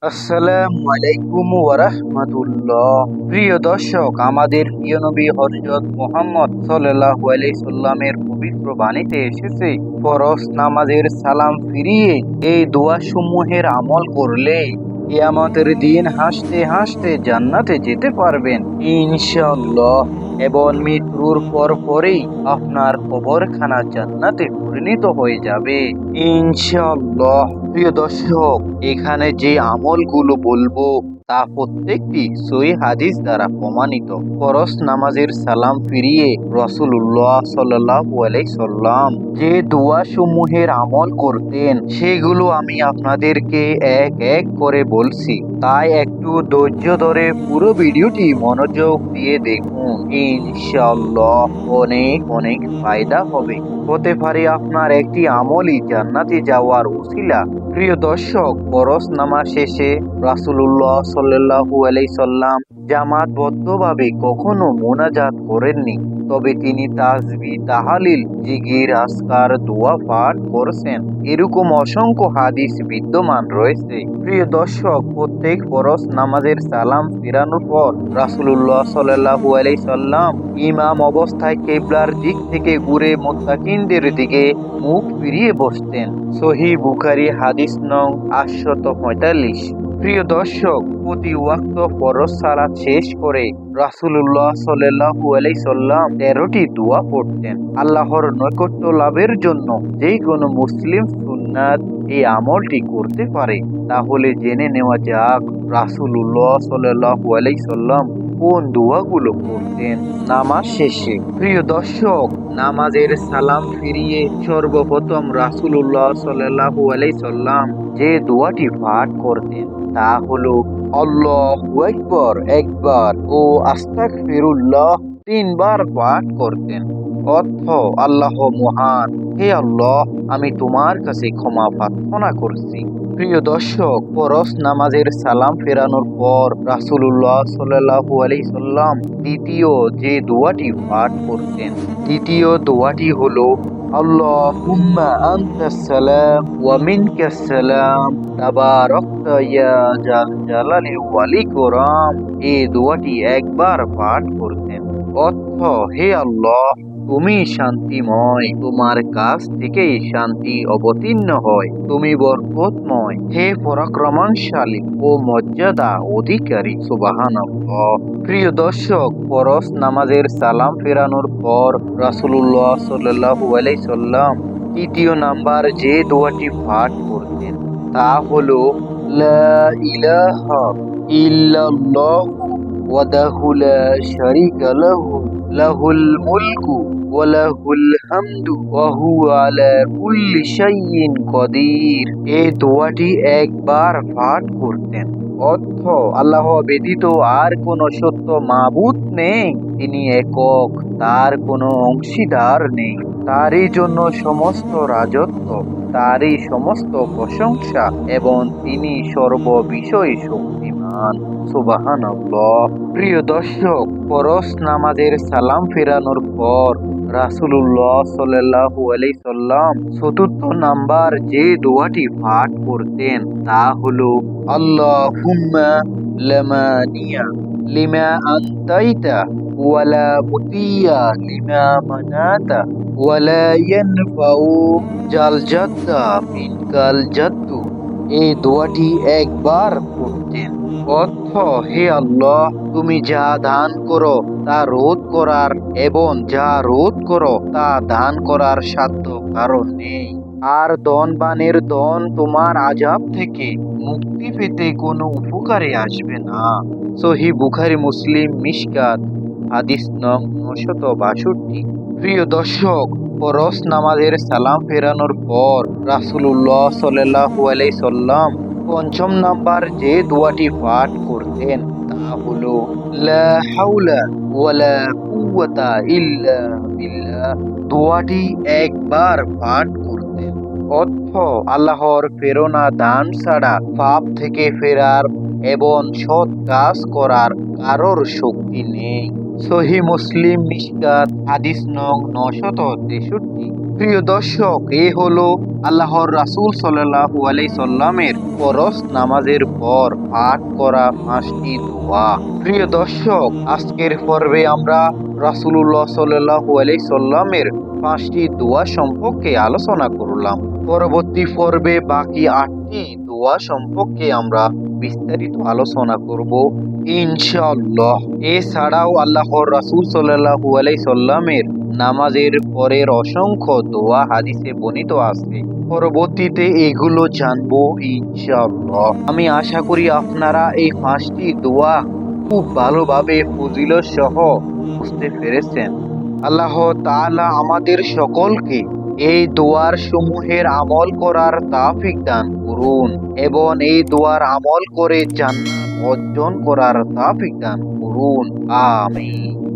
আসসালামু আলাইকুম ওয়া রাহমাতুল্লাহ। প্রিয় দর্শক, আমাদের প্রিয় নবী হযরত মুহাম্মদ সাল্লাল্লাহু আলাইহি সাল্লামের পবিত্র বাণীতে এসেছে, ফরজ নামাজের সালাম ফিরিয়ে এই দোয়া সমূহের আমল করলে কিয়ামতের দিন হাসতে হাসতে জান্নাতে যেতে পারবেন ইনশাআল্লাহ। এবং মৃত্যুর পরেই আপনার কবরখানা জান্নাতে পরিণত হয়ে যাবে ইনশাআল্লাহ। প্রিয় দর্শক, এখানে যে আমলগুলো বলবো তা প্রত্যেকটি সহিহ হাদিস দ্বারা প্রমাণিত। ফরজ নামাজের সালাম ফিরিয়ে রাসূলুল্লাহ সাল্লাল্লাহু আলাইহি সাল্লাম যে দোয়া সমূহের আমল করতেন সেগুলো আমি আপনাদেরকে এক এক করে বলছি, তাই একটু ধৈর্য ধরে পুরো ভিডিওটি মনোযোগ দিয়ে দেখুন। ইনশাআল্লাহ অনেক অনেক ফায়দা হবে। হতে পারে আপনার একটি আমলই জান্নাতে যাওয়ার উসিলা। প্রিয় দর্শক, ফরজ নামাজ শেষে রাসূলুল্লাহ সাল্লাল্লাহু আলাইহি সাল্লাম জামাতবদ্ধভাবে কখনো মোনাজাত করেননি, তবে তিনি তাসবিহ, তাহলিল, জিকির, আজকার, দোয়া পাঠ করেছেন। এরকম অসংখ্য হাদিস বিদ্যমান রয়েছে। প্রিয় দর্শক, প্রত্যেক ফরজ নামাজের সালাম ফেরানোর পর রাসূলুল্লাহ সাল্লাল্লাহু আলাইহি সাল্লাম ইমাম অবস্থায় কিবলার দিক থেকে ঘুরে মুত্তাকিনদের দিকে মুখ ফিরিয়ে বসতেন। সহিহ বুখারী হাদিস নং 845। প্রিয় দর্শক, প্রতি ওয়াক্ত ফরজ সালাত শেষ করে রাসূলুল্লাহ সাল্লাল্লাহু আলাইহি সাল্লাম 13টি দোয়া পড়তেন। আল্লাহর নৈকট্য লাভের জন্য যে কোনো মুসলিম সুন্নাত এই আমলটি করতে পারে। তাহলে জেনে নেওয়া যাক রাসূলুল্লাহ সাল্লাল্লাহু আলাইহি সাল্লাম কোন দোয়াগুলো পড়তেন নামাজ শেষে। প্রিয় দর্শক, নামাজের সালাম ফিরিয়ে সর্বপ্রথম রাসূলুল্লাহ সাল্লাল্লাহু আলাইহি সাল্লাম যে দোয়াটি পাঠ করতেন তা হলো আল্লাহু আকবার একবার ও আস্তাগফিরুল্লাহ 3 বার পাঠ করতেন। অর্থ: আল্লাহ মহান, হে আল্লাহ, আমি তোমার কাছে ক্ষমা প্রার্থনা করছি। প্রিয় দর্শক, ফরজ নামাজের সালাম ফেরানোর পর রাসূলুল্লাহ সাল্লাল্লাহু আলাইহি সাল্লাম দ্বিতীয় যে দোয়াটি পাঠ করতেন, দ্বিতীয় দোয়াটি হলো আল্লাহুম্মা আনতাস সালাম ওয়া মিনকাস সালাম তাবারাকতা ইয়া জাল জালালি ওয়াল ইকরাম। এই দোয়াটি একবার পাঠ করতেন। অর্থ: হে আল্লাহ, তুমি শান্তিময়, তোমার কাছ থেকেই শান্তি অবতীর্ণ হয়, তুমি বরকতময়, হে পরাক্রমশালী ও মর্যাদা অধিকারী। সুবহানাল্লাহ। প্রিয় দর্শক, ফরজ নামাজের সালাম ফেরানোর পর রাসূলুল্লাহ সাল্লাল্লাহু আলাইহি সাল্লাম তৃতীয় নাম্বার যে দোয়াটি পাঠ করতেন তা হলো লা ইলাহা ইল্লাল্লাহু ওয়াহদাহু লা শারীকা লাহু লাহুল মুলকু ওয়া লাহুল হামদু ওয়া হুয়া আলা কুল্লি শাইইন কদির। এই দোয়াটি একবার পাঠ করতেন। অর্থ: আল্লাহ ব্যতীত আর কোনো সত্য মাবুদ নেই, তিনি একক, তার কোনো অংশীদার নেই, তারই জন্য সমস্ত রাজত্ব, তারই সমস্ত প্রশংসা এবং তিনি সর্ববিষয়ে শক্তিমান। সুবহানাল্লাহ। প্রিয় দর্শক, ফরজ নামাজের সালাম ফেরানোর পর রাসূলুল্লাহ সাল্লাল্লাহু আলাইহি সাল্লাম চতুর্থ নাম্বার যে দোয়াটি পাঠ করতেন তা হলো আল্লাহুম্মা লা মানিয়া লিমা আনতাইতা ওয়ালা মুতিয়া লিমা মানাতা ওয়ালা ইয়ানফাউ জাল জাদ্দা মিনকাল জাদ্দু। এই দোয়াটি একবার পড়তেন। অর্থ: হে আল্লাহ, তুমি যা দান করো তা রোধ করার এবং যা রোধ করো তা দান করার সাধ্য কারণ নেই, আর ধনবানের ধন তোমার আযাব থেকে মুক্তি পেতে কোনো উপকারে আসবে না। সহিহ বুখারী, মুসলিম, মিশকাত হাদিস নং 962। প্রিয় দর্শক, ফরজ নামাজের সালাম ফেরানোর পর রাসূলুল্লাহ সাল্লাল্লাহু আলাইহি সাল্লাম পঞ্চম নাম্বার যে দোয়াটি পাঠ করতেন তা হলো লা হাওলা ওয়ালা কুওয়াতা ইল্লা বিল্লাহ। দোয়াটি একবার পাঠ করতেন। অর্থ: আল্লাহর প্রেরণা দান ছাড়া পাপ থেকে ফেরার এবং সৎ কাজ করার কারোর শক্তি নেই। সহিহ মুসলিম, মিশকাত হাদিস নং 963। প্রিয় দর্শক, এই হলো আল্লাহর রাসূল সাল্লাল্লাহু আলাইহি সাল্লামের ফরজ নামাজের পর পাঠ করা 5টি দোয়া। প্রিয় দর্শক, আজকের পর্বে আমরা রাসূলুল্লাহ সাল্লাল্লাহু আলাইহি সাল্লামের 5টি দোয়া সম্পর্কে আলোচনা করলাম। পরবর্তী পর্বে বাকি 8টি দোয়া সম্পর্কে আমরা বিস্তারিত আলোচনা করব ইনশাআল্লাহ। এছাড়াও আল্লাহর রাসূল সাল্লাল্লাহু আলাইহি সাল্লামের নামাজের পরের অসংখ্য দোয়া হাদিসে বর্ণিত আছে। পরবর্তীতে এগুলো জানবো ইনশাআল্লাহ। আমি আশা করি আপনারা এই 5টি দোয়া খুব ভালোভাবে ফজিলত সহ বুঝতে পেরেছেন। আল্লাহ তাআলা আমাদের সকলকে এই দোয়ার সমূহের আমল করার তৌফিক দান করুন এবং এই দোয়ার আমল করে জান্নাত অর্জন করার তৌফিক দান করুন। আমিন।